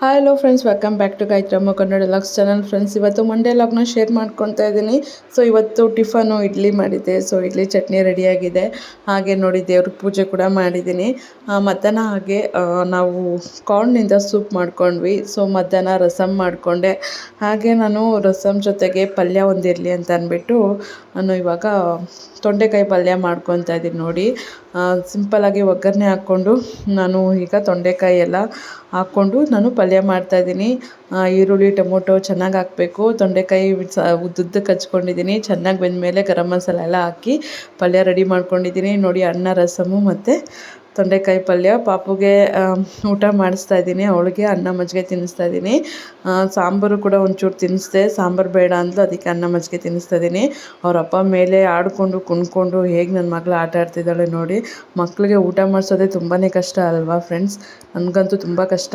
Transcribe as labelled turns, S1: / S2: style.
S1: Hi hello friends, welcome back to Gayatramma Kannada vlogs channel. Friends, ಇವತ್ತು Monday ಲಾಗ್ನ share ಮಾಡ್ಕೊತಾ ಇದ್ದೀನಿ. ಸೊ ಇವತ್ತು ಟಿಫನು ಇಡ್ಲಿ ಮಾಡಿದ್ದೆ. ಸೊ ಇಡ್ಲಿ ಚಟ್ನಿ ರೆಡಿಯಾಗಿದೆ. ಹಾಗೆ ನೋಡಿ ದೇವ್ರ ಪೂಜೆ ಕೂಡ ಮಾಡಿದ್ದೀನಿ. ಮಧ್ಯಾಹ್ನ ಹಾಗೆ ನಾವು ಕಾರ್ನಿಂದ ಸೂಪ್ ಮಾಡ್ಕೊಂಡ್ವಿ. ಸೊ ಮಧ್ಯಾಹ್ನ ರಸಮ್ ಮಾಡಿಕೊಂಡೆ. ಹಾಗೆ ನಾನು ರಸಮ್ ಜೊತೆಗೆ ಪಲ್ಯ ಒಂದಿರಲಿ ಅಂತ ಅಂದ್ಬಿಟ್ಟು ನಾನು ಇವಾಗ ತೊಂಡೆಕಾಯಿ ಪಲ್ಯ ಮಾಡ್ಕೊತಾ ಇದ್ದೀನಿ. ನೋಡಿ, ಸಿಂಪಲ್ಲಾಗಿ ಒಗ್ಗರಣೆ ಹಾಕ್ಕೊಂಡು ನಾನು ಈಗ ತೊಂಡೆಕಾಯಿ ಎಲ್ಲ ಹಾಕ್ಕೊಂಡು ನಾನು ಪಲ್ಯ ಮಾಡ್ತಾಯಿದ್ದೀನಿ. ಈರುಳ್ಳಿ ಟೊಮೊಟೊ ಚೆನ್ನಾಗಿ ಹಾಕಬೇಕು. ತೊಂಡೆಕಾಯಿ ಉದ್ದುದ್ದಕ್ಕೆ ಹಚ್ಕೊಂಡಿದ್ದೀನಿ. ಚೆನ್ನಾಗಿ ಬೆಂದಮೇಲೆ ಗರಂ ಮಸಾಲ ಎಲ್ಲ ಹಾಕಿ ಪಲ್ಯ ರೆಡಿ ಮಾಡ್ಕೊಂಡಿದ್ದೀನಿ. ನೋಡಿ, ಅನ್ನ ರಸಮು ಮತ್ತು ತೊಂಡೆಕಾಯಿ ಪಲ್ಯ. ಪಾಪುಗೆ ಊಟ ಮಾಡಿಸ್ತಾ ಇದ್ದೀನಿ. ಅವಳಿಗೆ ಅನ್ನ ಮಜ್ಜಿಗೆ ತಿನ್ನಿಸ್ತಾ ಇದ್ದೀನಿ. ಸಾಂಬಾರು ಕೂಡ ಒಂಚೂರು ತಿನ್ನಿಸ್ದೆ. ಸಾಂಬಾರು ಬೇಡ ಅಂದ್ಲು, ಅದಕ್ಕೆ ಅನ್ನ ಮಜ್ಜಿಗೆ ತಿನ್ನಿಸ್ತಾ ಇದ್ದೀನಿ. ಅವ್ರ ಅಪ್ಪ ಮೇಲೆ ಆಡಿಕೊಂಡು ಕುಣ್ಕೊಂಡು ಹೇಗೆ ನನ್ನ ಮಗಳು ಆಟ ಆಡ್ತಿದ್ದಾಳೆ ನೋಡಿ. ಮಕ್ಕಳಿಗೆ ಊಟ ಮಾಡಿಸೋದೇ ತುಂಬಾ ಕಷ್ಟ ಅಲ್ವಾ ಫ್ರೆಂಡ್ಸ್? ನನಗಂತೂ ತುಂಬ ಕಷ್ಟ.